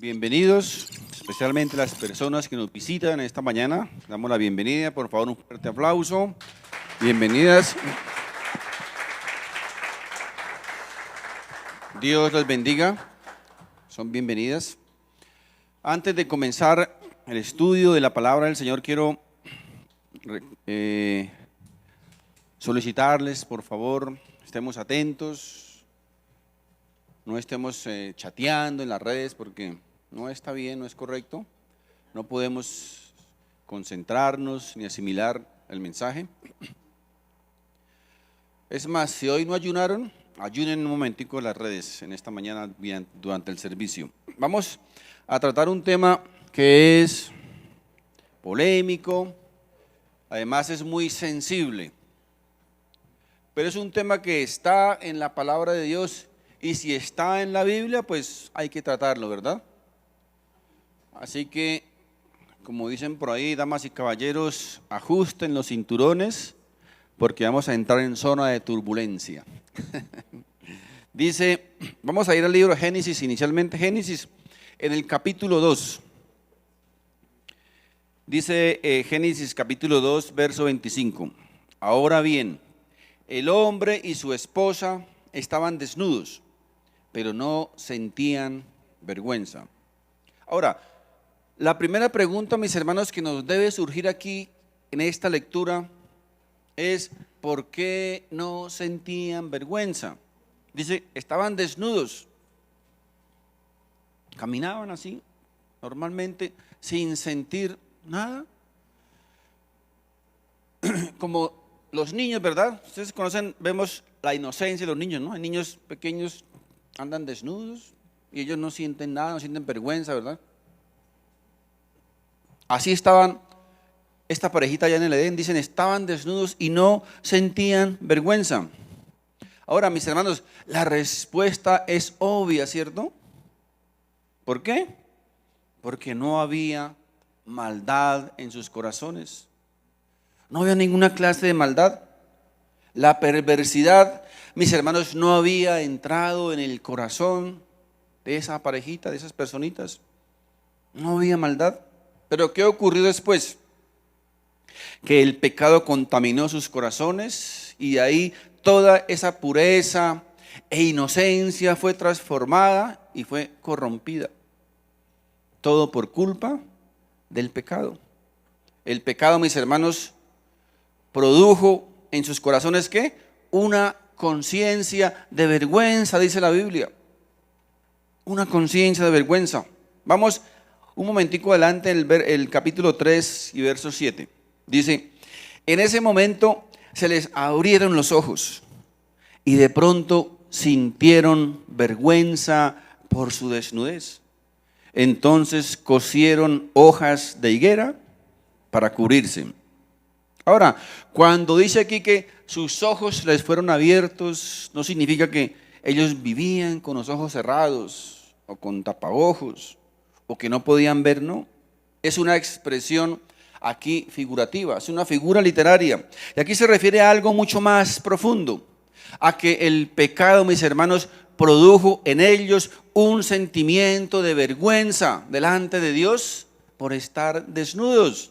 Bienvenidos, especialmente las personas que nos visitan esta mañana. Damos la bienvenida, por favor, un fuerte aplauso. Bienvenidas. Dios las bendiga. Son bienvenidas. Antes de comenzar el estudio de la palabra del Señor, quiero solicitarles, por favor, estemos atentos, no estemos chateando en las redes porque no está bien, no es correcto, no podemos concentrarnos ni asimilar el mensaje. Es más, si hoy no ayunaron, ayunen un momentico las redes en esta mañana durante el servicio. Vamos a tratar un tema que es polémico, además es muy sensible, pero es un tema que está en la palabra de Dios y si está en la Biblia, pues hay que tratarlo, ¿verdad? Así que, como dicen por ahí, damas y caballeros, ajusten los cinturones porque vamos a entrar en zona de turbulencia. Dice, vamos a ir al libro de Génesis, inicialmente Génesis, en el capítulo 2. Dice Génesis capítulo 2, verso 25. Ahora bien, el hombre y su esposa estaban desnudos, pero no sentían vergüenza. Ahora, la primera pregunta, mis hermanos, que nos debe surgir aquí en esta lectura es ¿por qué no sentían vergüenza? Dice, estaban desnudos, caminaban así, normalmente, sin sentir nada. Como los niños, ¿verdad? Ustedes conocen, vemos la inocencia de los niños, ¿no? Hay niños pequeños andan desnudos y ellos no sienten nada, no sienten vergüenza, ¿verdad? Así estaban esta parejita allá en el Edén, dicen, estaban desnudos y no sentían vergüenza. Ahora, mis hermanos, la respuesta es obvia, ¿cierto? ¿Por qué? Porque no había maldad en sus corazones. No había ninguna clase de maldad. La perversidad, mis hermanos, no había entrado en el corazón de esa parejita, de esas personitas. No había maldad. Pero ¿qué ocurrió después? Que el pecado contaminó sus corazones y de ahí toda esa pureza e inocencia fue transformada y fue corrompida. Todo por culpa del pecado. El pecado, mis hermanos, produjo en sus corazones ¿qué? Una conciencia de vergüenza, dice la Biblia. Una conciencia de vergüenza. Vamos un momentico adelante, el capítulo 3 y verso 7. Dice, en ese momento se les abrieron los ojos y de pronto sintieron vergüenza por su desnudez. Entonces cosieron hojas de higuera para cubrirse. Ahora, cuando dice aquí que sus ojos les fueron abiertos, no significa que ellos vivían con los ojos cerrados o con tapaojos o que no podían ver, no. Es una expresión aquí figurativa, es una figura literaria. Y aquí se refiere a algo mucho más profundo, a que el pecado, mis hermanos, produjo en ellos un sentimiento de vergüenza delante de Dios por estar desnudos.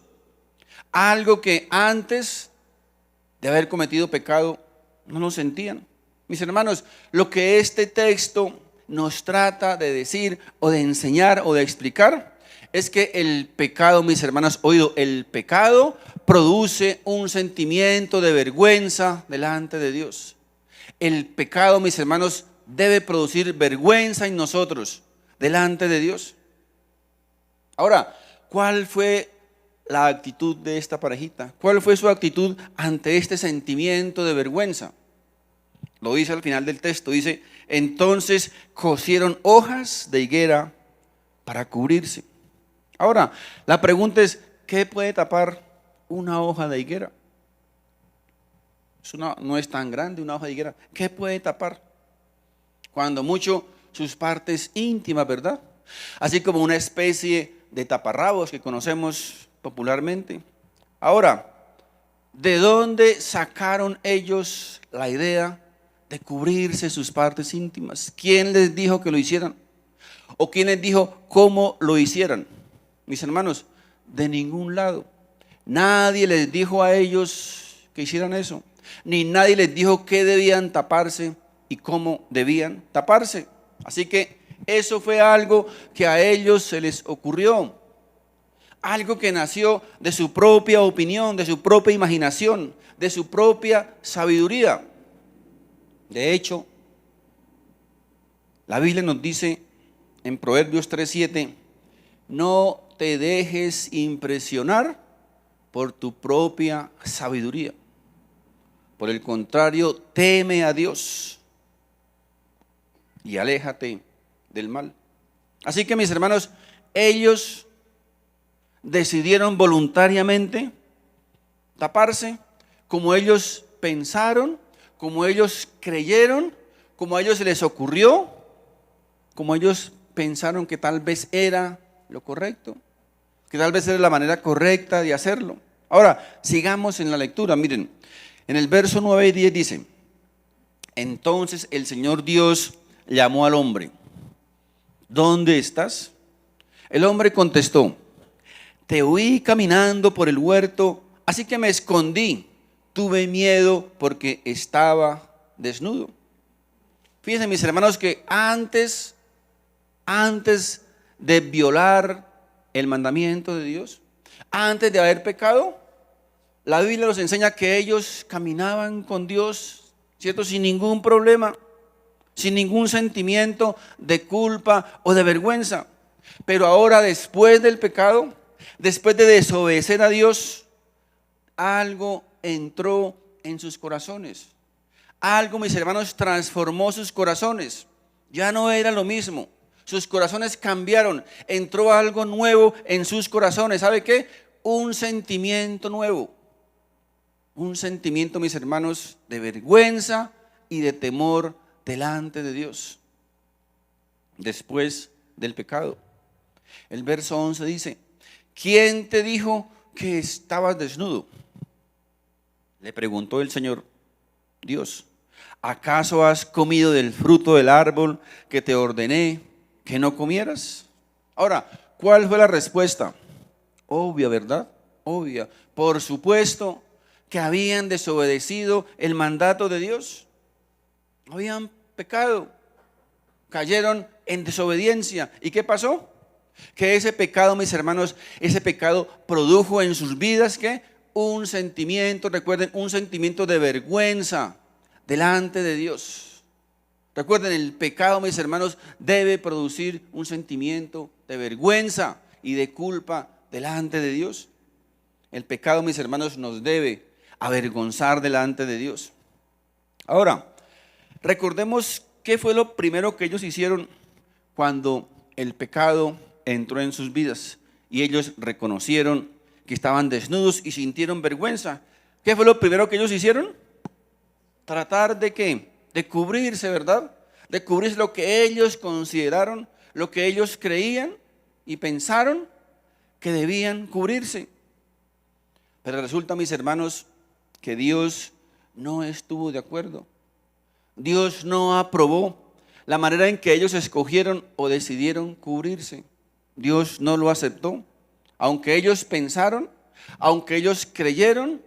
Algo que antes de haber cometido pecado no lo sentían. Mis hermanos, lo que este texto nos trata de decir o de enseñar o de explicar es que el pecado, mis hermanos, oído, el pecado produce un sentimiento de vergüenza delante de Dios. El pecado, mis hermanos, debe producir vergüenza en nosotros delante de Dios. Ahora, ¿cuál fue la actitud de esta parejita? ¿Cuál fue su actitud ante este sentimiento de vergüenza? Lo dice al final del texto, dice, entonces cosieron hojas de higuera para cubrirse. Ahora, la pregunta es, ¿qué puede tapar una hoja de higuera? No es tan grande una hoja de higuera. ¿Qué puede tapar? Cuando mucho sus partes íntimas, ¿verdad? Así como una especie de taparrabos que conocemos popularmente. Ahora, ¿de dónde sacaron ellos la idea de cubrirse sus partes íntimas? ¿Quién les dijo que lo hicieran? ¿O quién les dijo cómo lo hicieran? Mis hermanos, de ningún lado. Nadie les dijo a ellos que hicieran eso. Ni nadie les dijo qué debían taparse y cómo debían taparse. Así que eso fue algo que a ellos se les ocurrió. Algo que nació de su propia opinión, de su propia imaginación, de su propia sabiduría. De hecho, la Biblia nos dice en Proverbios 3:7, no te dejes impresionar por tu propia sabiduría. Por el contrario, teme a Dios y aléjate del mal. Así que, mis hermanos, ellos decidieron voluntariamente taparse como ellos pensaron, como ellos creyeron, como a ellos se les ocurrió, como ellos pensaron que tal vez era lo correcto, que tal vez era la manera correcta de hacerlo. Ahora, sigamos en la lectura. Miren, en el verso 9 y 10 dice, entonces el Señor Dios llamó al hombre, ¿dónde estás? El hombre contestó, te oí caminando por el huerto, así que me escondí, tuve miedo porque estaba desnudo. Fíjense, mis hermanos, que antes de violar el mandamiento de Dios, antes de haber pecado, la Biblia nos enseña que ellos caminaban con Dios, ¿cierto? Sin ningún problema, sin ningún sentimiento de culpa o de vergüenza. Pero ahora, después del pecado, después de desobedecer a Dios, algo entró en sus corazones. Algo, mis hermanos, transformó sus corazones. Ya no era lo mismo. Sus corazones cambiaron. Entró algo nuevo en sus corazones. ¿Sabe qué? Un sentimiento nuevo. Un sentimiento, mis hermanos, de vergüenza y de temor delante de Dios. Después del pecado. El verso 11 dice, ¿quién te dijo que estabas desnudo? Le preguntó el Señor Dios, ¿acaso has comido del fruto del árbol que te ordené que no comieras? Ahora, ¿cuál fue la respuesta? Obvia, ¿verdad? Obvia. Por supuesto que habían desobedecido el mandato de Dios. Habían pecado. Cayeron en desobediencia. ¿Y qué pasó? Que ese pecado, mis hermanos, ese pecado produjo en sus vidas, ¿qué? Un sentimiento, recuerden, un sentimiento de vergüenza delante de Dios. Recuerden, el pecado, mis hermanos, debe producir un sentimiento de vergüenza y de culpa delante de Dios. El pecado, mis hermanos, nos debe avergonzar delante de Dios. Ahora, recordemos qué fue lo primero que ellos hicieron cuando el pecado entró en sus vidas y ellos reconocieron que estaban desnudos y sintieron vergüenza. ¿Qué fue lo primero que ellos hicieron? Tratar de ¿qué? De cubrirse, ¿verdad? De cubrirse lo que ellos consideraron, lo que ellos creían y pensaron que debían cubrirse. Pero resulta, mis hermanos, que Dios no estuvo de acuerdo. Dios no aprobó la manera en que ellos escogieron o decidieron cubrirse. Dios no lo aceptó. Aunque ellos pensaron, aunque ellos creyeron,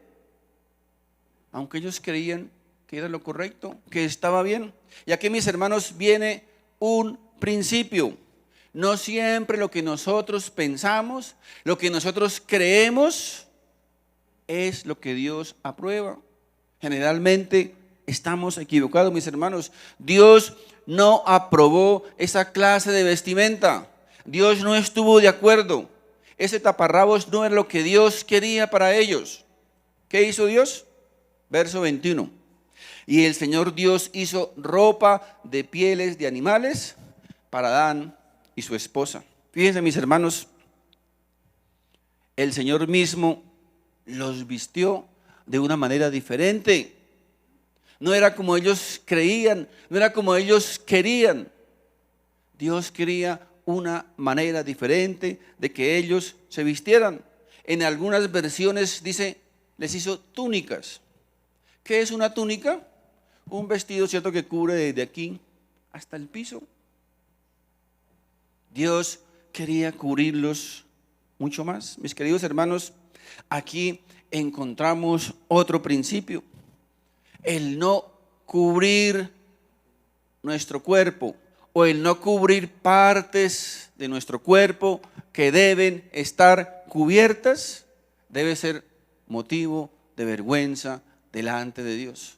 aunque ellos creían que era lo correcto, que estaba bien. Y aquí, mis hermanos, viene un principio. No siempre lo que nosotros pensamos, lo que nosotros creemos, es lo que Dios aprueba. Generalmente estamos equivocados, mis hermanos. Dios no aprobó esa clase de vestimenta. Dios no estuvo de acuerdo. Ese taparrabos no era lo que Dios quería para ellos. ¿Qué hizo Dios? Verso 21. Y el Señor Dios hizo ropa de pieles de animales para Adán y su esposa. Fíjense, mis hermanos, el Señor mismo los vistió de una manera diferente. No era como ellos creían, no era como ellos querían. Dios quería una manera diferente de que ellos se vistieran. En algunas versiones dice, les hizo túnicas. ¿Qué es una túnica? Un vestido, ¿cierto?, que cubre desde aquí hasta el piso. Dios quería cubrirlos mucho más. Mis queridos hermanos, aquí encontramos otro principio: el no cubrir nuestro cuerpo, o el no cubrir partes de nuestro cuerpo que deben estar cubiertas, debe ser motivo de vergüenza delante de Dios.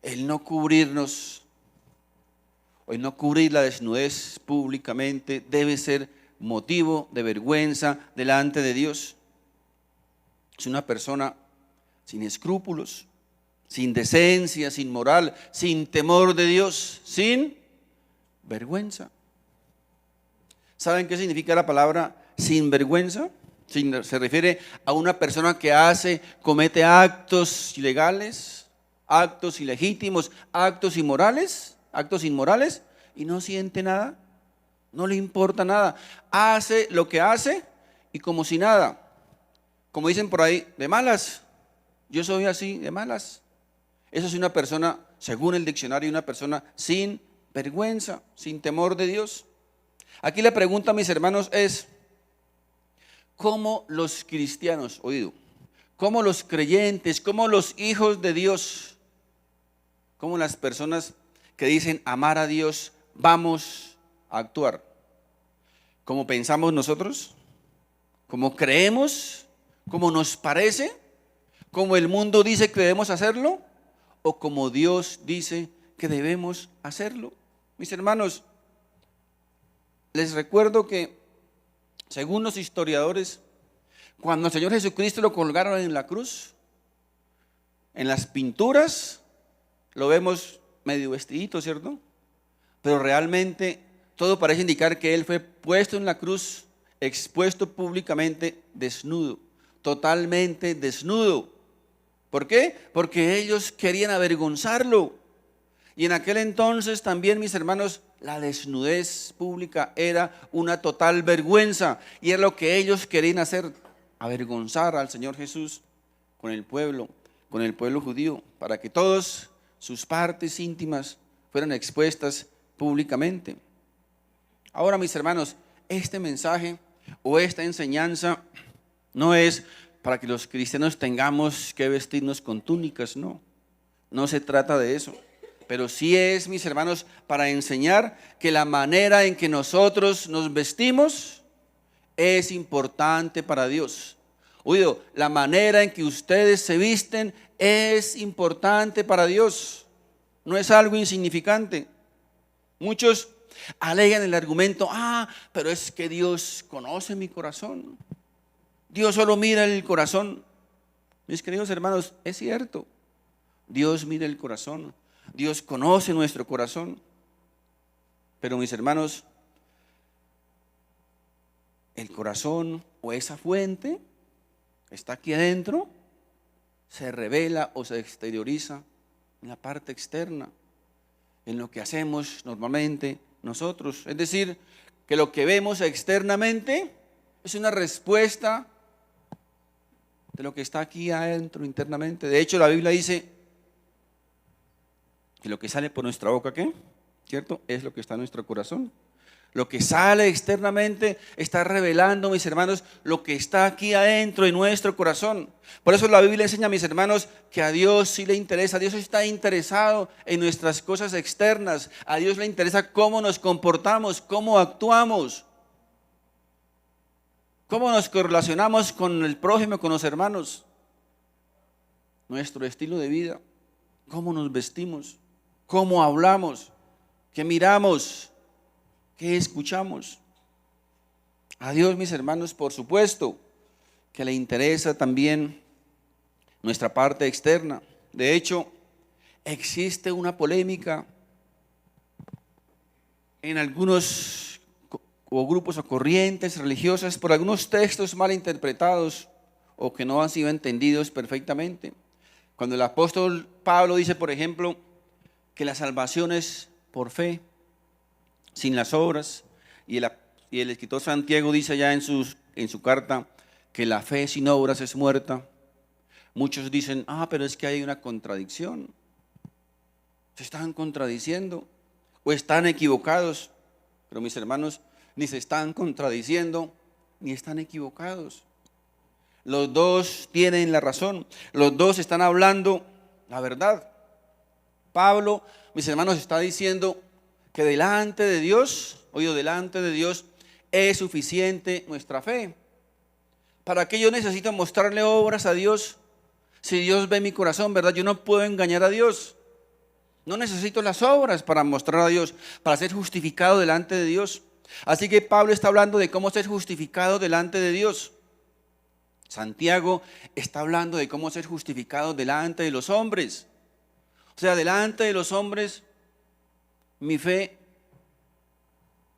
El no cubrirnos, o el no cubrir la desnudez públicamente, debe ser motivo de vergüenza delante de Dios. Es una persona sin escrúpulos, sin decencia, sin moral, sin temor de Dios, sin vergüenza. ¿Saben qué significa la palabra sin vergüenza? Se refiere a una persona que comete actos ilegales, actos ilegítimos, actos inmorales, y no siente nada, no le importa nada. Hace lo que hace y como si nada. Como dicen por ahí, de malas. Yo soy así, de malas. Eso es una persona, según el diccionario, una persona sin vergüenza, sin temor de Dios. Aquí la pregunta, mis hermanos, es: ¿cómo los cristianos, cómo los creyentes, cómo los hijos de Dios, cómo las personas que dicen amar a Dios vamos a actuar? ¿Cómo pensamos nosotros? ¿Cómo creemos? ¿Cómo nos parece? ¿Cómo el mundo dice que debemos hacerlo? ¿O como Dios dice que debemos hacerlo? Mis hermanos, les recuerdo que, según los historiadores, cuando el Señor Jesucristo lo colgaron en la cruz, en las pinturas lo vemos medio vestidito, ¿cierto? Pero realmente todo parece indicar que Él fue puesto en la cruz, expuesto públicamente, desnudo, totalmente desnudo. ¿Por qué? Porque ellos querían avergonzarlo. Y en aquel entonces también, mis hermanos, la desnudez pública era una total vergüenza. Y era lo que ellos querían hacer: avergonzar al Señor Jesús con el pueblo judío, para que todas sus partes íntimas fueran expuestas públicamente. Ahora, mis hermanos, este mensaje o esta enseñanza no es para que los cristianos tengamos que vestirnos con túnicas, no se trata de eso. Pero sí es, mis hermanos, para enseñar que la manera en que nosotros nos vestimos es importante para Dios. La manera en que ustedes se visten es importante para Dios, no es algo insignificante. Muchos alegan el argumento: pero es que Dios conoce mi corazón, Dios solo mira el corazón. Mis queridos hermanos, es cierto, Dios mira el corazón, Dios conoce nuestro corazón. Pero, mis hermanos, el corazón, o esa fuente que está aquí adentro, se revela o se exterioriza en la parte externa, en lo que hacemos normalmente nosotros. Es decir, que lo que vemos externamente es una respuesta de lo que está aquí adentro internamente. De hecho, la Biblia dice que lo que sale por nuestra boca, ¿qué? ¿Cierto? Es lo que está en nuestro corazón. Lo que sale externamente está revelando, mis hermanos, lo que está aquí adentro de nuestro corazón. Por eso la Biblia enseña, mis hermanos, que a Dios sí le interesa. Dios está interesado en nuestras cosas externas. A Dios le interesa cómo nos comportamos, cómo actuamos, cómo nos correlacionamos con el prójimo, con los hermanos, nuestro estilo de vida, cómo nos vestimos, cómo hablamos, qué miramos, qué escuchamos. A Dios, mis hermanos, por supuesto que le interesa también nuestra parte externa. De hecho, existe una polémica en algunos grupos o corrientes religiosas por algunos textos mal interpretados o que no han sido entendidos perfectamente. Cuando el apóstol Pablo dice, por ejemplo, que la salvación es por fe, sin las obras, y el escritor Santiago dice ya en su carta que la fe sin obras es muerta. Muchos dicen, pero es que hay una contradicción, se están contradiciendo o están equivocados. Pero, mis hermanos, ni se están contradiciendo, ni están equivocados. Los dos tienen la razón, los dos están hablando la verdad. Pablo, mis hermanos, está diciendo que delante de Dios, delante de Dios es suficiente nuestra fe. ¿Para qué yo necesito mostrarle obras a Dios? Si Dios ve mi corazón, ¿verdad? Yo no puedo engañar a Dios. No necesito las obras para mostrar a Dios, para ser justificado delante de Dios. Así que Pablo está hablando de cómo ser justificado delante de Dios. Santiago está hablando de cómo ser justificado delante de los hombres. O sea, delante de los hombres, mi fe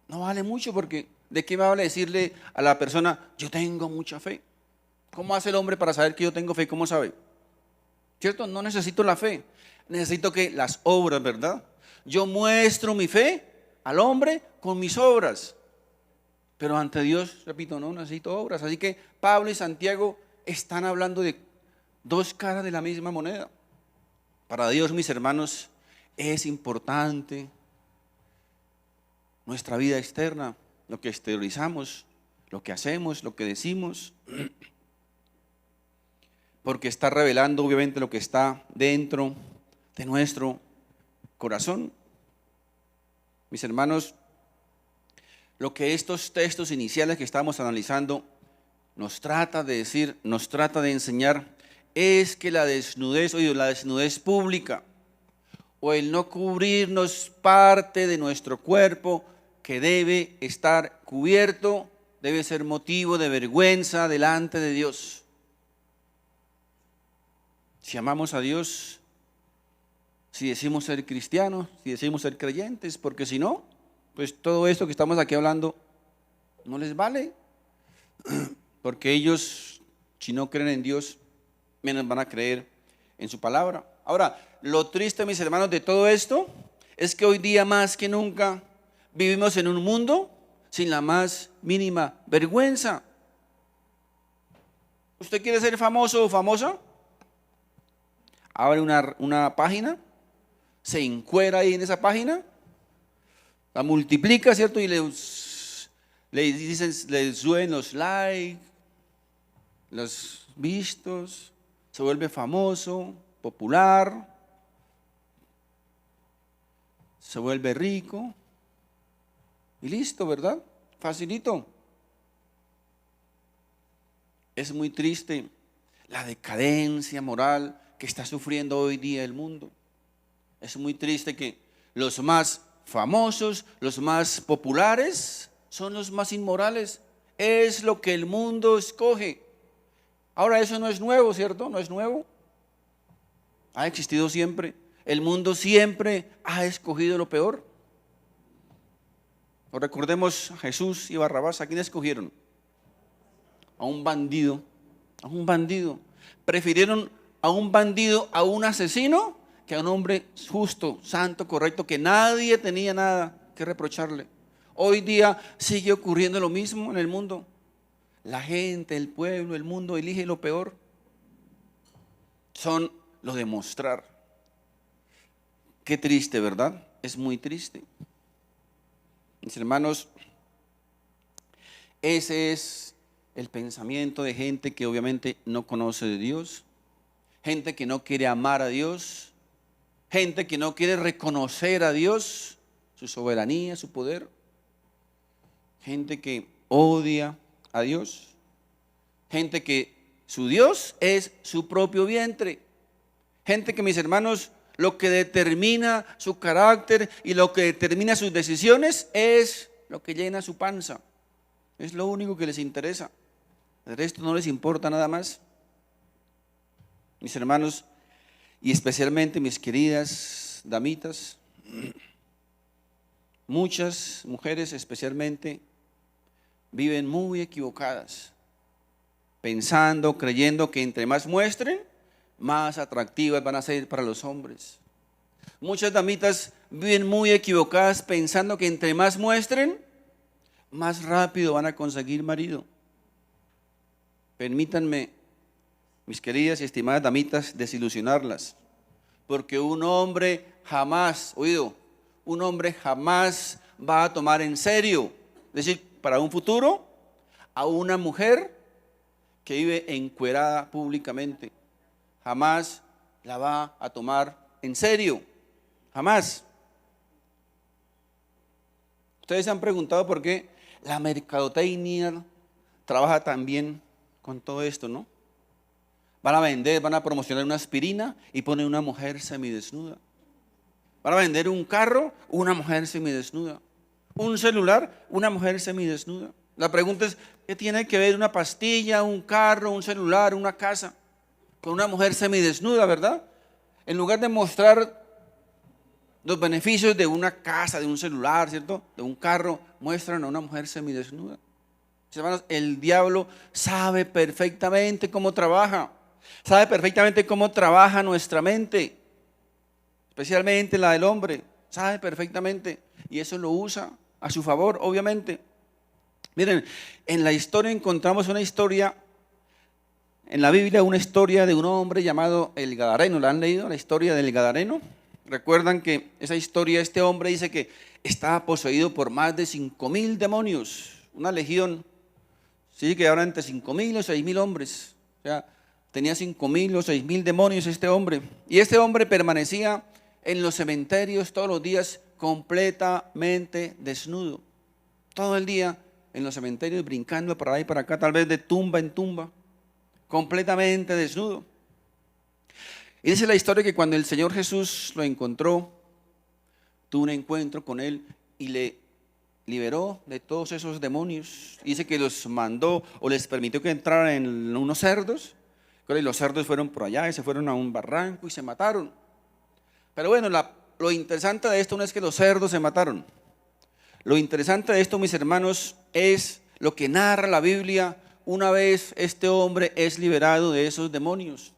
no vale mucho, porque ¿de qué me vale decirle a la persona, yo tengo mucha fe? ¿Cómo hace el hombre para saber que yo tengo fe? ¿Cómo sabe? ¿Cierto? No necesito la fe. Necesito que las obras, ¿verdad? Yo muestro mi fe al hombre con mis obras. Pero ante Dios, repito, no necesito obras. Así que Pablo y Santiago están hablando de dos caras de la misma moneda. Para Dios, mis hermanos, es importante nuestra vida externa, lo que exteriorizamos, lo que hacemos, lo que decimos, porque está revelando obviamente lo que está dentro de nuestro corazón. Mis hermanos, lo que estos textos iniciales que estamos analizando nos trata de decir, nos trata de enseñar, es que la desnudez pública o el no cubrirnos parte de nuestro cuerpo que debe estar cubierto, debe ser motivo de vergüenza delante de Dios. Si amamos a Dios, si decimos ser cristianos, si decimos ser creyentes, porque si no, pues todo esto que estamos aquí hablando no les vale, porque ellos, si no creen en Dios, menos van a creer en su palabra. Ahora, lo triste, mis hermanos, de todo esto es que hoy día más que nunca vivimos en un mundo sin la más mínima vergüenza. ¿Usted quiere ser famoso o famosa? Abre una página, se encuera ahí en esa página, la multiplica, ¿cierto? Y le suben los likes, los vistos, se vuelve famoso, popular, se vuelve rico y listo, ¿verdad? Facilito. Es muy triste la decadencia moral que está sufriendo hoy día el mundo. Es muy triste que los más famosos, los más populares, son los más inmorales. Es lo que el mundo escoge. Ahora, eso no es nuevo, ¿cierto? No es nuevo. Ha existido siempre. El mundo siempre ha escogido lo peor. O recordemos a Jesús y Barrabás. ¿A quién escogieron? A un bandido. A un bandido. Prefirieron a un bandido, a un asesino, que a un hombre justo, santo, correcto, que nadie tenía nada que reprocharle. Hoy día sigue ocurriendo lo mismo en el mundo. La gente, el pueblo, el mundo elige lo peor. Son lo de mostrar. Qué triste, ¿verdad? Es muy triste. Mis hermanos, ese es el pensamiento de gente que obviamente no conoce de Dios, gente que no quiere amar a Dios, gente que no quiere reconocer a Dios, su soberanía, su poder, gente que odia a Dios, gente que su Dios es su propio vientre, gente que, mis hermanos, lo que determina su carácter y lo que determina sus decisiones es lo que llena su panza. Es lo único que les interesa. El resto no les importa nada más. Mis hermanos, y especialmente mis queridas damitas, muchas mujeres especialmente viven muy equivocadas, pensando, creyendo que entre más muestren, más atractivas van a ser para los hombres. Muchas damitas viven muy equivocadas pensando que entre más muestren, más rápido van a conseguir marido. Permítanme, mis queridas y estimadas damitas, desilusionarlas, porque un hombre jamás va a tomar en serio, es decir, para un futuro a una mujer que vive encuerada públicamente. Jamás la va a tomar en serio, jamás. Ustedes se han preguntado por qué la mercadotecnia trabaja tan bien con todo esto, ¿no? Van a vender, van a promocionar una aspirina y ponen una mujer semidesnuda. Van a vender un carro, una mujer semidesnuda. Un celular, una mujer semidesnuda. La pregunta es, ¿qué tiene que ver una pastilla, un carro, un celular, una casa con una mujer semidesnuda, verdad? En lugar de mostrar los beneficios de una casa, de un celular, ¿cierto? De un carro, muestran a una mujer semidesnuda. Hermanos, el diablo sabe perfectamente cómo trabaja. Sabe perfectamente cómo trabaja nuestra mente, especialmente la del hombre. Sabe perfectamente y eso lo usa a su favor, obviamente. Miren, en la historia encontramos una historia, en la Biblia, una historia de un hombre llamado el Gadareno. ¿La han leído, la historia del Gadareno? Recuerdan que esa historia, este hombre dice que estaba poseído por más de 5,000 demonios, una legión. Sí, que ahora entre 5,000 o 6,000 hombres. O sea, tenía 5,000 o 6,000 demonios este hombre. Y este hombre permanecía en los cementerios todos los días completamente desnudo. Todo el día en los cementerios brincando por ahí y para acá, tal vez de tumba en tumba, completamente desnudo. Y dice la historia que cuando el Señor Jesús lo encontró, tuvo un encuentro con él y le liberó de todos esos demonios. Dice que los mandó o les permitió que entraran en unos cerdos. Y los cerdos fueron por allá y se fueron a un barranco y se mataron. Pero bueno, lo interesante de esto no es que los cerdos se mataron. Lo interesante de esto, mis hermanos, es lo que narra la Biblia una vez este hombre es liberado de esos demonios.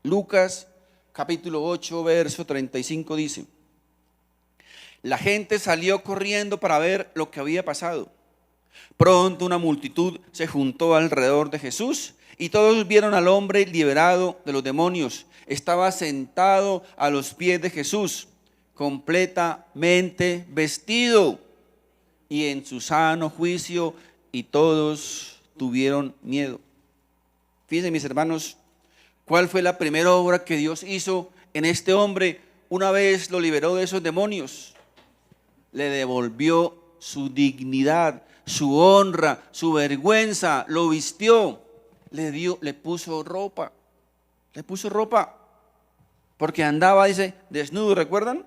Lucas capítulo 8, verso 35 dice: la gente salió corriendo para ver lo que había pasado. Pronto una multitud se juntó alrededor de Jesús y todos vieron al hombre liberado de los demonios. Estaba sentado a los pies de Jesús, completamente vestido y en su sano juicio, y todos tuvieron miedo. Fíjense, mis hermanos, ¿cuál fue la primera obra que Dios hizo en este hombre una vez lo liberó de esos demonios? Le devolvió su dignidad, su honra, su vergüenza, lo vistió, le puso ropa, porque andaba, dice, desnudo, ¿recuerdan?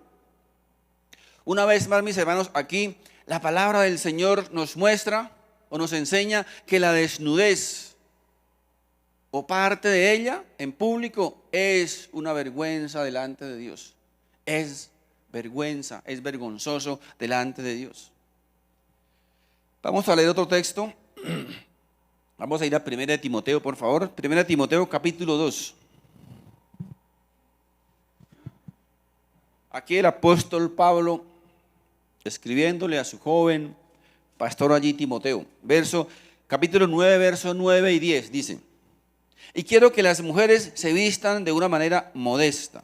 Una vez más, mis hermanos, aquí la palabra del Señor nos muestra o nos enseña que la desnudez o parte de ella en público es una vergüenza delante de Dios. Es vergüenza, es vergonzoso delante de Dios. Vamos a leer otro texto. Vamos a ir a 1 Timoteo, por favor. 1 Timoteo capítulo 2. Aquí el apóstol Pablo, escribiéndole a su joven pastor allí Timoteo, capítulo 9, versos 9 y 10, dice: y quiero que las mujeres se vistan de una manera modesta.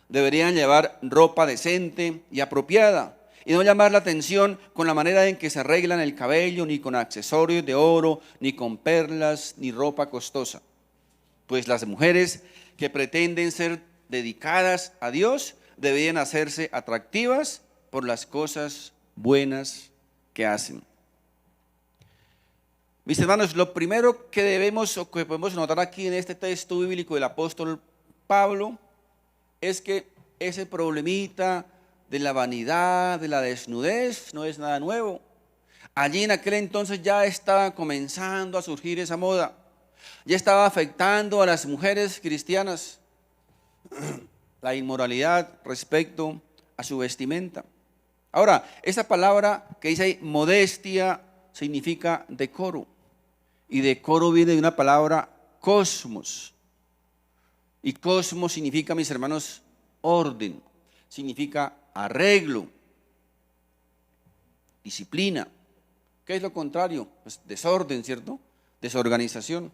Deberían llevar ropa decente y apropiada, y no llamar la atención con la manera en que se arreglan el cabello, ni con accesorios de oro, ni con perlas, ni ropa costosa. Pues las mujeres que pretenden ser dedicadas a Dios deberían hacerse atractivas por las cosas buenas que hacen. Mis hermanos, lo primero que debemos o que podemos notar aquí en este texto bíblico del apóstol Pablo es que ese problemita de la vanidad, de la desnudez, no es nada nuevo. Allí en aquel entonces ya estaba comenzando a surgir esa moda, ya estaba afectando a las mujeres cristianas la inmoralidad respecto a su vestimenta. Ahora, esa palabra que dice ahí, modestia, significa decoro. Y decoro viene de una palabra cosmos. Y cosmos significa, mis hermanos, orden. Significa arreglo, disciplina. ¿Qué es lo contrario? Pues desorden, ¿cierto? Desorganización.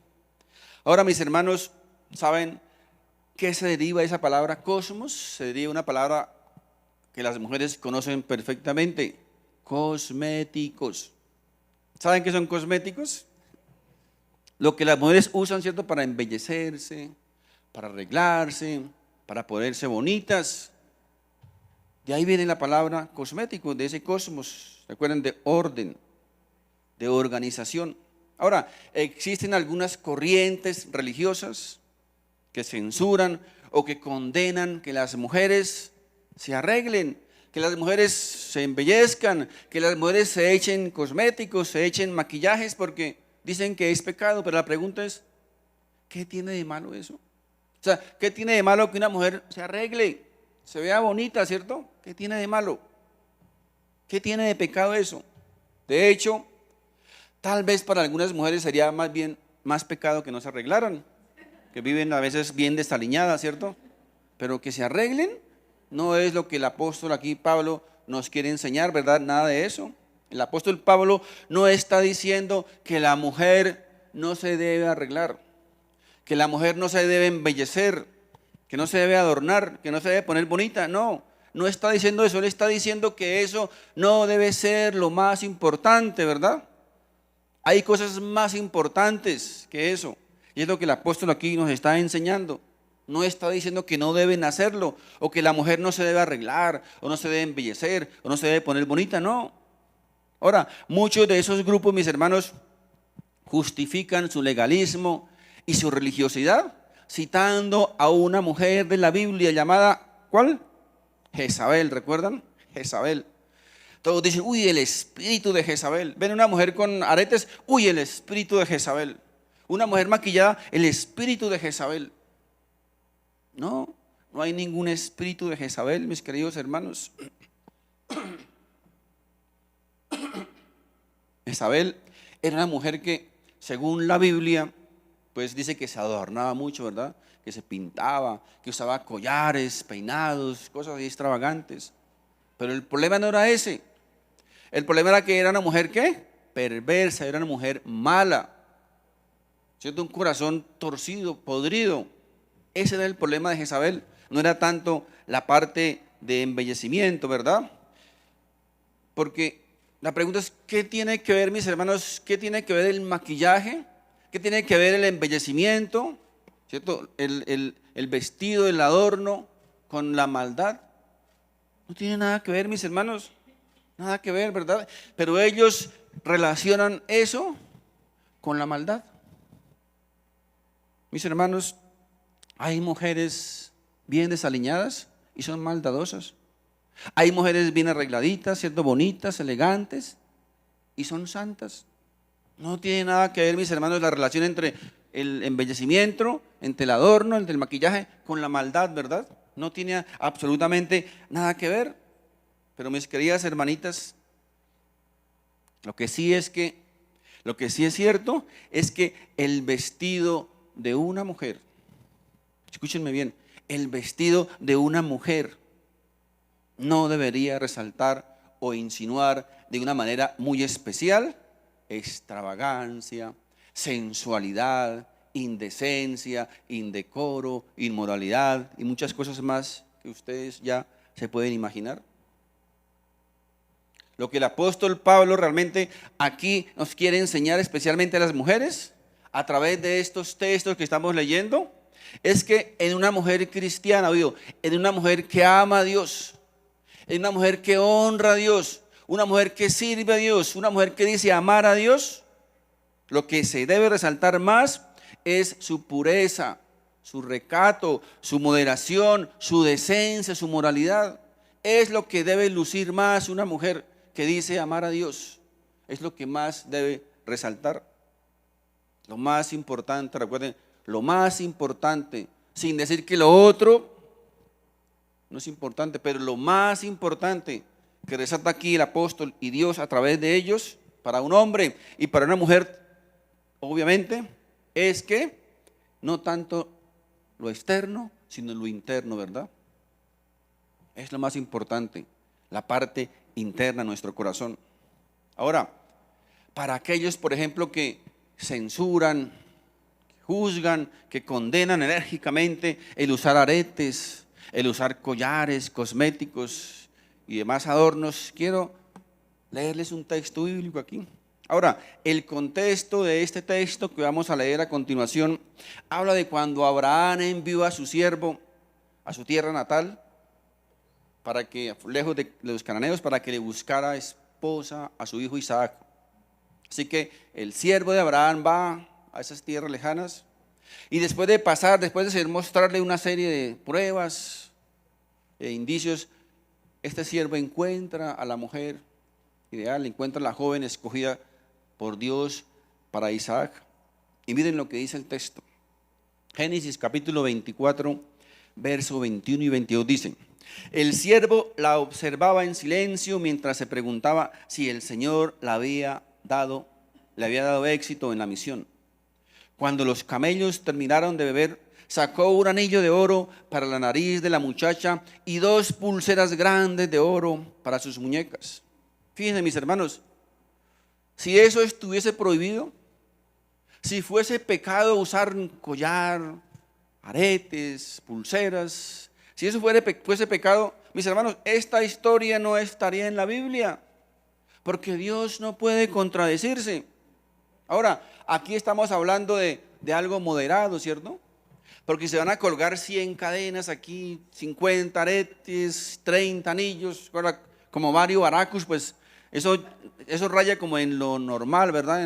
Ahora, mis hermanos, ¿saben qué se deriva de esa palabra cosmos? Se deriva de una palabra que las mujeres conocen perfectamente: cosméticos. ¿Saben qué son cosméticos? Lo que las mujeres usan, ¿cierto? Para embellecerse, para arreglarse, para ponerse bonitas. De ahí viene la palabra cosmético, de ese cosmos. ¿Recuerdan? De orden, de organización. Ahora, existen algunas corrientes religiosas que censuran o que condenan que las mujeres se arreglen, que las mujeres se embellezcan, que las mujeres se echen cosméticos, se echen maquillajes, porque dicen que es pecado. Pero la pregunta es, ¿qué tiene de malo eso? O sea, ¿qué tiene de malo que una mujer se arregle, se vea bonita, ¿cierto? ¿Qué tiene de malo? ¿Qué tiene de pecado eso? De hecho, tal vez para algunas mujeres sería más bien más pecado que no se arreglaran, que viven a veces bien desaliñadas, ¿cierto? Pero que se arreglen no es lo que el apóstol aquí, Pablo, nos quiere enseñar, ¿verdad? Nada de eso. El apóstol Pablo no está diciendo que la mujer no se debe arreglar, que la mujer no se debe embellecer, que no se debe adornar, que no se debe poner bonita. No, no está diciendo eso. Él está diciendo que eso no debe ser lo más importante, ¿verdad? Hay cosas más importantes que eso. Y es lo que el apóstol aquí nos está enseñando. No está diciendo que no deben hacerlo, o que la mujer no se debe arreglar, o no se debe embellecer, o no se debe poner bonita, no. Ahora, muchos de esos grupos, mis hermanos, justifican su legalismo y su religiosidad citando a una mujer de la Biblia llamada, ¿cuál? Jezabel, ¿recuerdan? Jezabel. Todos dicen, uy, el espíritu de Jezabel. Ven una mujer con aretes, uy, el espíritu de Jezabel. Una mujer maquillada, el espíritu de Jezabel. No, no hay ningún espíritu de Jezabel, mis queridos hermanos. Jezabel era una mujer que, según la Biblia, pues dice que se adornaba mucho, ¿verdad? Que se pintaba, que usaba collares, peinados, cosas así extravagantes. Pero el problema no era ese. El problema era que era una mujer, ¿qué? Perversa, era una mujer mala, ¿cierto? Un corazón torcido, podrido. Ese era el problema de Jezabel. No era tanto la parte de embellecimiento, ¿verdad? Porque la pregunta es, ¿qué tiene que ver, mis hermanos? ¿Qué tiene que ver el maquillaje? ¿Qué tiene que ver el embellecimiento? ¿Cierto? El vestido, el adorno con la maldad. No tiene nada que ver, mis hermanos. Nada que ver, ¿verdad? Pero ellos relacionan eso con la maldad. Mis hermanos, hay mujeres bien desaliñadas y son maldadosas. Hay mujeres bien arregladitas, ¿cierto? Bonitas, elegantes y son santas. No tiene nada que ver, mis hermanos, la relación entre el embellecimiento, entre el adorno, entre el maquillaje, con la maldad, ¿verdad? No tiene absolutamente nada que ver. Pero mis queridas hermanitas, lo que sí es cierto es que el vestido de una mujer, escúchenme bien, el vestido de una mujer no debería resaltar o insinuar de una manera muy especial extravagancia, sensualidad, indecencia, indecoro, inmoralidad y muchas cosas más que ustedes ya se pueden imaginar. Lo que el apóstol Pablo realmente aquí nos quiere enseñar, especialmente a las mujeres, a través de estos textos que estamos leyendo, es que en una mujer cristiana, en una mujer que ama a Dios, en una mujer que honra a Dios, una mujer que sirve a Dios, una mujer que dice amar a Dios, lo que se debe resaltar más es su pureza, su recato, su moderación, su decencia, su moralidad. Es lo que debe lucir más una mujer que dice amar a Dios. Es lo que más debe resaltar. Lo más importante, recuerden, lo más importante, sin decir que lo otro no es importante, pero lo más importante que resalta aquí el apóstol y Dios a través de ellos, para un hombre y para una mujer, obviamente, es que no tanto lo externo, sino lo interno, ¿verdad? Es lo más importante, la parte interna de nuestro corazón. Ahora, para aquellos, por ejemplo, que censuran, juzgan, que condenan enérgicamente el usar aretes, el usar collares, cosméticos y demás adornos, quiero leerles un texto bíblico aquí. Ahora, el contexto de este texto que vamos a leer a continuación habla de cuando Abraham envió a su siervo a su tierra natal, para que, lejos de los cananeos, para que le buscara esposa a su hijo Isaac. Así que el siervo de Abraham va a esas tierras lejanas y después de mostrarle una serie de pruebas e indicios, este siervo encuentra a la mujer ideal, encuentra a la joven escogida por Dios para Isaac. Y miren lo que dice el texto. Génesis capítulo 24, verso 21 y 22 dicen: el siervo la observaba en silencio mientras se preguntaba si el Señor le había dado éxito en la misión. Cuando los camellos terminaron de beber, sacó un anillo de oro para la nariz de la muchacha y 2 pulseras grandes de oro para sus muñecas. Fíjense, mis hermanos, si eso estuviese prohibido, si fuese pecado usar collar, aretes, pulseras, si eso fuese pecado, mis hermanos, esta historia no estaría en la Biblia, porque Dios no puede contradecirse. Ahora, aquí estamos hablando de algo moderado, ¿cierto? Porque se van a colgar 100 cadenas aquí, 50 aretes, 30 anillos, como Mario Baracus, pues eso raya como en lo normal, ¿verdad?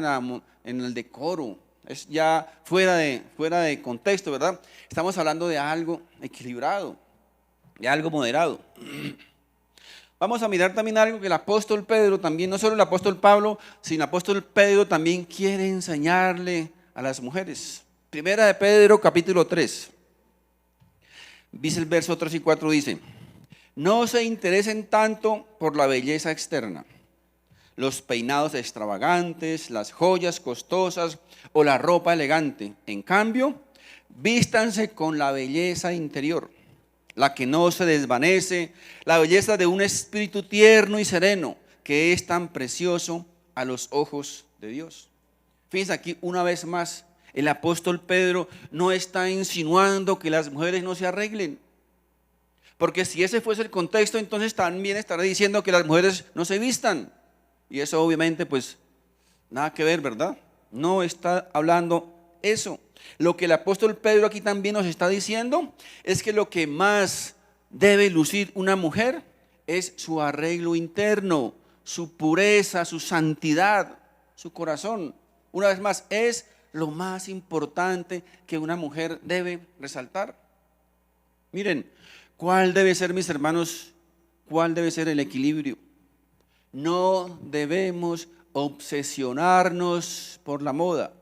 En el decoro. Es ya fuera de contexto, ¿verdad? Estamos hablando de algo equilibrado, de algo moderado. Vamos a mirar también algo que el apóstol Pedro también, no solo el apóstol Pablo, sino el apóstol Pedro también quiere enseñarle a las mujeres. Primera de Pedro, capítulo 3. Dice el verso 3 y 4, dice: no se interesen tanto por la belleza externa, los peinados extravagantes, las joyas costosas o la ropa elegante. En cambio, vístanse con la belleza interior, la que no se desvanece, la belleza de un espíritu tierno y sereno, que es tan precioso a los ojos de Dios. Fíjense aquí una vez más, el apóstol Pedro no está insinuando que las mujeres no se arreglen, porque si ese fuese el contexto, entonces también estará diciendo que las mujeres no se vistan. Y eso obviamente pues nada que ver, ¿verdad? No está hablando eso. Lo que el apóstol Pedro aquí también nos está diciendo es que lo que más debe lucir una mujer es su arreglo interno, su pureza, su santidad, su corazón. Una vez más, es lo más importante que una mujer debe resaltar. Miren, ¿cuál debe ser, mis hermanos? ¿Cuál debe ser el equilibrio? No debemos obsesionarnos por la moda.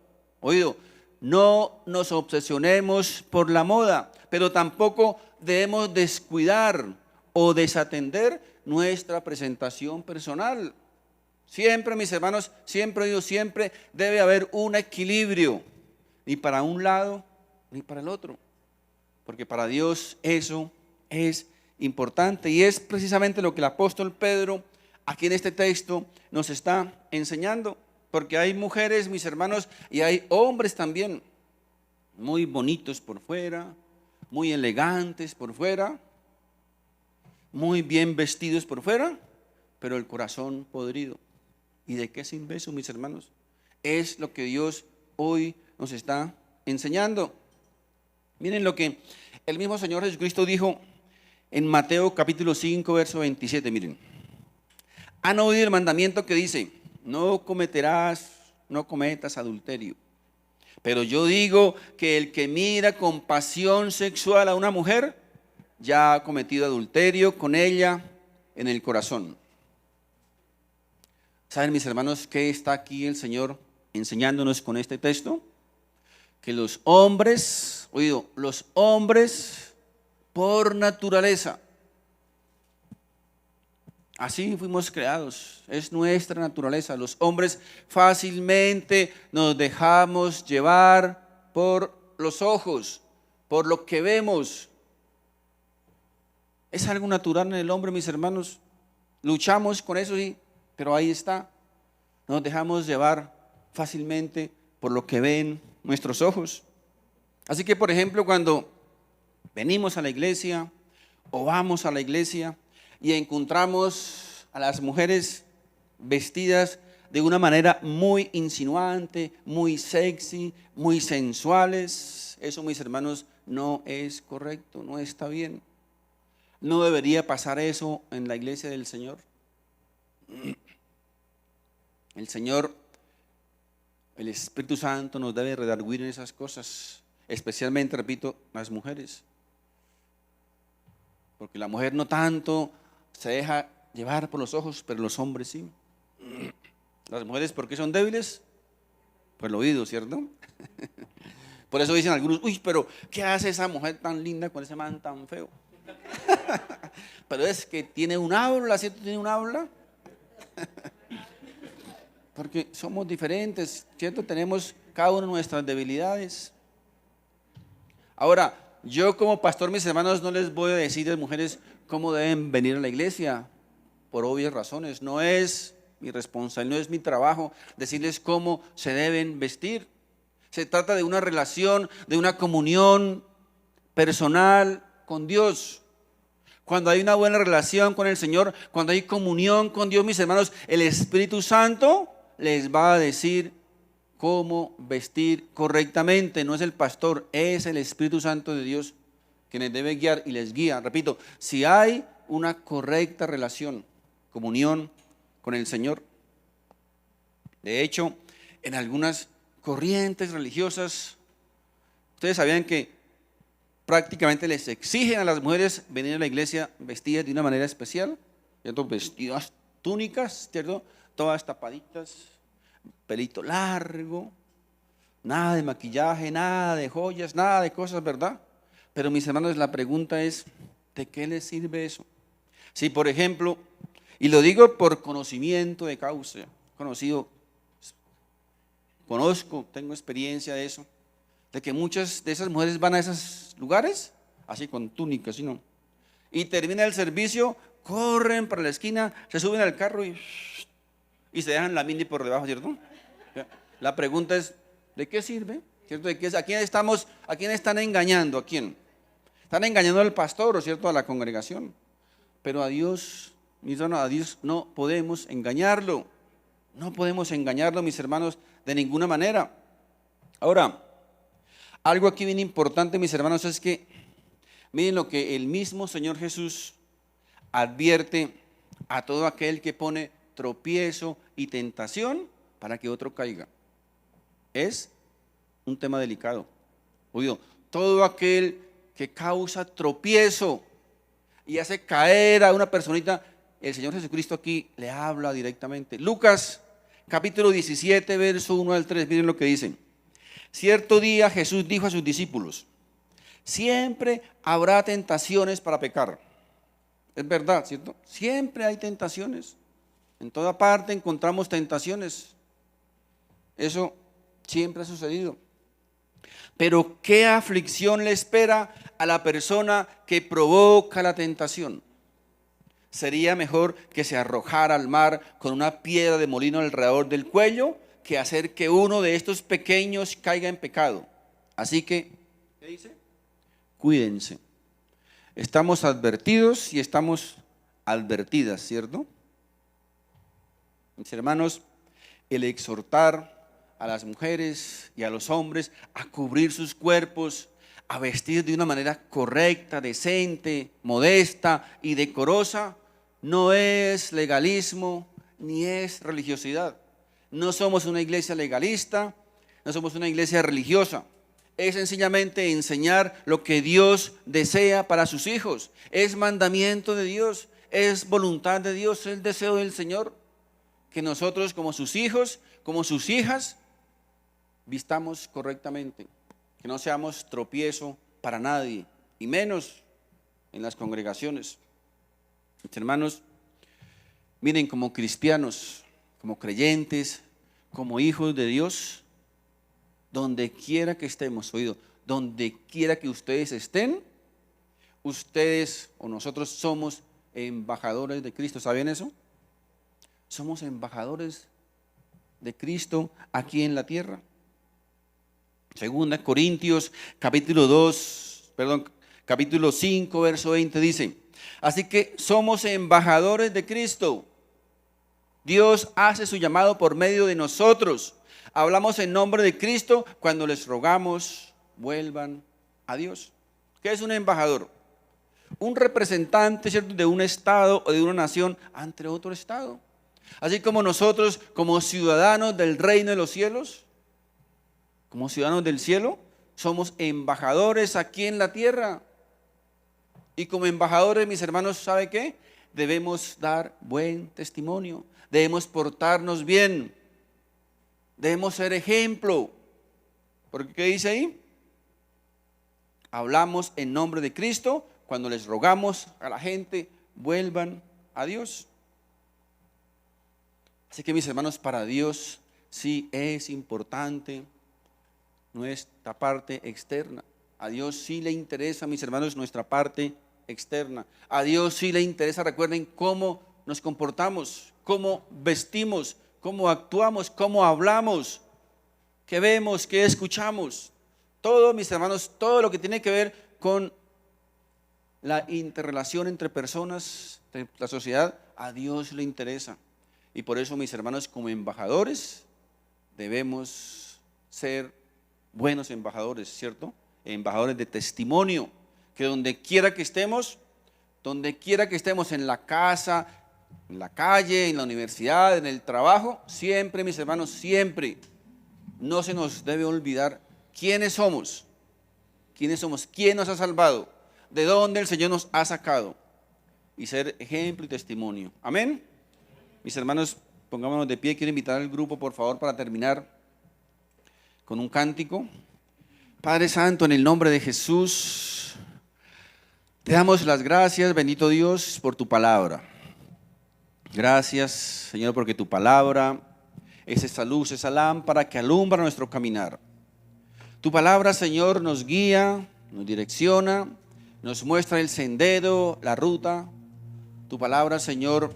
Oído, no nos obsesionemos por la moda, pero tampoco debemos descuidar o desatender nuestra presentación personal. Siempre, mis hermanos, siempre debe haber un equilibrio, ni para un lado ni para el otro, porque para Dios eso es importante y es precisamente lo que el apóstol Pedro aquí en este texto nos está enseñando, porque hay mujeres, mis hermanos, y hay hombres también, muy bonitos por fuera, muy elegantes por fuera, muy bien vestidos por fuera, pero el corazón podrido. ¿Y de qué sirve eso, mis hermanos? Es lo que Dios hoy nos está enseñando. Miren lo que el mismo Señor Jesucristo dijo en Mateo capítulo 5, verso 27, miren. Han oído el mandamiento que dice: no cometas adulterio. Pero yo digo que el que mira con pasión sexual a una mujer, ya ha cometido adulterio con ella en el corazón. ¿Saben, mis hermanos, qué está aquí el Señor enseñándonos con este texto? Que los hombres por naturaleza, así fuimos creados, es nuestra naturaleza. Los hombres fácilmente nos dejamos llevar por los ojos, por lo que vemos. Es algo natural en el hombre, mis hermanos. Luchamos con eso, sí, pero ahí está. Nos dejamos llevar fácilmente por lo que ven nuestros ojos. Así que, por ejemplo, cuando venimos a la iglesia o vamos a la iglesia y encontramos a las mujeres vestidas de una manera muy insinuante, muy sexy, muy sensuales. Eso, mis hermanos, no es correcto, no está bien. No debería pasar eso en la iglesia del Señor. El Señor, el Espíritu Santo nos debe redarguir en esas cosas, especialmente, repito, las mujeres. Porque la mujer no tanto se deja llevar por los ojos, pero los hombres sí. Las mujeres, ¿por qué son débiles? Por el oído, ¿cierto? Por eso dicen algunos, uy, pero ¿qué hace esa mujer tan linda con ese man tan feo? Pero es que tiene un habla, ¿cierto? Tiene un habla. Porque somos diferentes, ¿cierto? Tenemos cada uno nuestras debilidades. Ahora, yo como pastor, mis hermanos, no les voy a decir a las mujeres cómo deben venir a la iglesia, por obvias razones. No es mi responsabilidad, no es mi trabajo decirles cómo se deben vestir. Se trata de una relación, de una comunión personal con Dios. Cuando hay una buena relación con el Señor, cuando hay comunión con Dios, mis hermanos, el Espíritu Santo les va a decir cómo vestir correctamente. No es el pastor, es el Espíritu Santo de Dios quien les debe guiar y les guía. Repito, si hay una correcta relación, comunión con el Señor. De hecho, en algunas corrientes religiosas, ustedes sabían que prácticamente les exigen a las mujeres venir a la iglesia vestidas de una manera especial, ¿cierto? Vestidas, túnicas, ¿cierto? Todas tapaditas, pelito largo, nada de maquillaje, nada de joyas, nada de cosas, ¿verdad? Pero mis hermanos, la pregunta es, ¿de qué les sirve eso? Si, por ejemplo, y lo digo por conocimiento de causa, conozco, tengo experiencia de eso, de que muchas de esas mujeres van a esos lugares, así con túnicas, ¿sí no? Y termina el servicio, corren para la esquina, se suben al carro y se dejan la mini por debajo, ¿cierto? La pregunta es, ¿de qué sirve? ¿Cierto? ¿A quién están engañando? ¿A quién? Están engañando al pastor, ¿o cierto? A la congregación. Pero a Dios, mis hermanos, a Dios no podemos engañarlo. No podemos engañarlo, mis hermanos, de ninguna manera. Ahora, algo aquí bien importante, mis hermanos, es que miren lo que el mismo Señor Jesús advierte a todo aquel que pone tropiezo y tentación para que otro caiga. Es un tema delicado. Oído, todo aquel que causa tropiezo y hace caer a una personita, el Señor Jesucristo aquí le habla directamente. Lucas capítulo 17, verso 1 al 3, miren lo que dicen. Cierto día Jesús dijo a sus discípulos, siempre habrá tentaciones para pecar. Es verdad, ¿cierto? Siempre hay tentaciones. En toda parte encontramos tentaciones. Eso siempre ha sucedido. Pero ¿qué aflicción le espera a la persona que provoca la tentación? Sería mejor que se arrojara al mar con una piedra de molino alrededor del cuello que hacer que uno de estos pequeños caiga en pecado. Así que, ¿qué dice? Cuídense. Estamos advertidos y estamos advertidas, ¿cierto? Mis hermanos, el exhortar a las mujeres y a los hombres a cubrir sus cuerpos, a vestir de una manera correcta, decente, modesta y decorosa, no es legalismo ni es religiosidad. No somos una iglesia legalista, no somos una iglesia religiosa. Es sencillamente enseñar lo que Dios desea para sus hijos. Es mandamiento de Dios, es voluntad de Dios, es el deseo del Señor. Que nosotros como sus hijos, como sus hijas, vistamos correctamente. Que no seamos tropiezo para nadie, y menos en las congregaciones. Mis hermanos, miren, como cristianos, como creyentes, como hijos de Dios, donde quiera que estemos, oído, donde quiera que ustedes estén, ustedes o nosotros somos embajadores de Cristo. ¿Saben eso? Somos embajadores de Cristo aquí en la tierra. Segunda Corintios capítulo 5, verso 20 dice, así que somos embajadores de Cristo. Dios hace su llamado por medio de nosotros. Hablamos en nombre de Cristo cuando les rogamos, vuelvan a Dios. ¿Qué es un embajador? Un representante, ¿cierto?, de un estado o de una nación ante otro estado. Así como nosotros, como ciudadanos del reino de los cielos, como ciudadanos del cielo, somos embajadores aquí en la tierra. Y como embajadores, mis hermanos, ¿sabe qué? Debemos dar buen testimonio, debemos portarnos bien, debemos ser ejemplo. ¿Porque qué dice ahí? Hablamos en nombre de Cristo cuando les rogamos a la gente, vuelvan a Dios. Así que, mis hermanos, para Dios sí es importante nuestra parte externa. A Dios sí le interesa, mis hermanos, nuestra parte externa. A Dios sí le interesa, recuerden, cómo nos comportamos, cómo vestimos, cómo actuamos, cómo hablamos, qué vemos, qué escuchamos. Todo, mis hermanos, todo lo que tiene que ver con la interrelación entre personas, entre la sociedad, a Dios le interesa. Y por eso, mis hermanos, como embajadores, debemos ser buenos embajadores, ¿cierto? Embajadores de testimonio, que donde quiera que estemos en la casa, en la calle, en la universidad, en el trabajo, siempre, mis hermanos, siempre, no se nos debe olvidar quiénes somos, quién nos ha salvado, de dónde el Señor nos ha sacado, y ser ejemplo y testimonio. Amén. Mis hermanos, pongámonos de pie. Quiero invitar al grupo, por favor, para terminar con un cántico. Padre Santo, en el nombre de Jesús, te damos las gracias, bendito Dios, por tu palabra. Gracias, Señor, porque tu palabra es esa luz, esa lámpara que alumbra nuestro caminar. Tu palabra, Señor, nos guía, nos direcciona, nos muestra el sendero, la ruta. Tu palabra, Señor,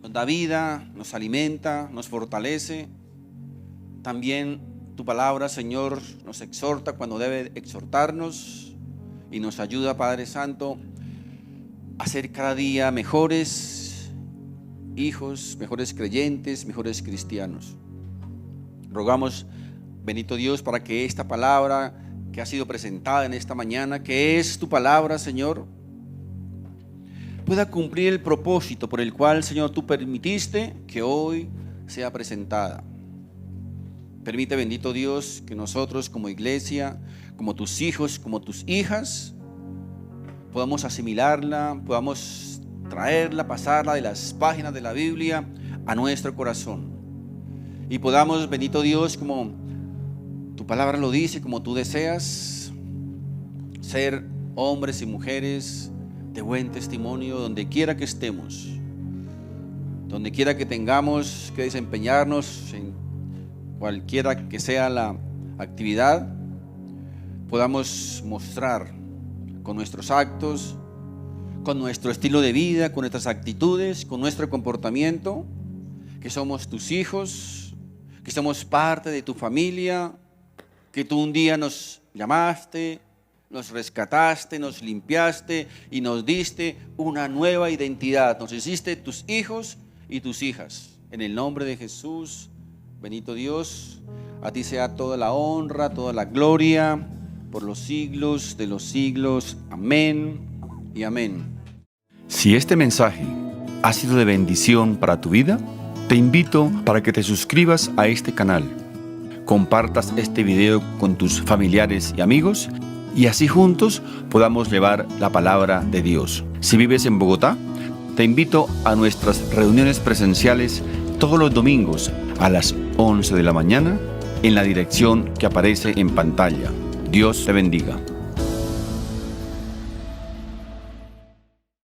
nos da vida, nos alimenta, nos fortalece. También tu palabra, Señor, nos exhorta cuando debe exhortarnos y nos ayuda, Padre Santo, a ser cada día mejores hijos, mejores creyentes, mejores cristianos. Rogamos, bendito Dios, para que esta palabra que ha sido presentada en esta mañana, que es tu palabra, Señor, pueda cumplir el propósito por el cual, Señor, tú permitiste que hoy sea presentada. Permite, bendito Dios, que nosotros como iglesia, como tus hijos, como tus hijas, podamos asimilarla, podamos traerla, pasarla de las páginas de la Biblia a nuestro corazón. Y podamos, bendito Dios, como tu palabra lo dice, como tú deseas, ser hombres y mujeres de buen testimonio donde quiera que estemos, donde quiera que tengamos que desempeñarnos en cualquiera que sea la actividad, podamos mostrar con nuestros actos, con nuestro estilo de vida, con nuestras actitudes, con nuestro comportamiento, que somos tus hijos, que somos parte de tu familia, que tú un día nos llamaste, nos rescataste, nos limpiaste y nos diste una nueva identidad. Nos hiciste tus hijos y tus hijas. En el nombre de Jesús, bendito Dios, a ti sea toda la honra, toda la gloria, por los siglos de los siglos. Amén y amén. Si este mensaje ha sido de bendición para tu vida, te invito para que te suscribas a este canal, compartas este video con tus familiares y amigos, y así juntos podamos llevar la palabra de Dios. Si vives en Bogotá, te invito a nuestras reuniones presenciales todos los domingos a las 11 de la mañana en la dirección que aparece en pantalla. Dios te bendiga.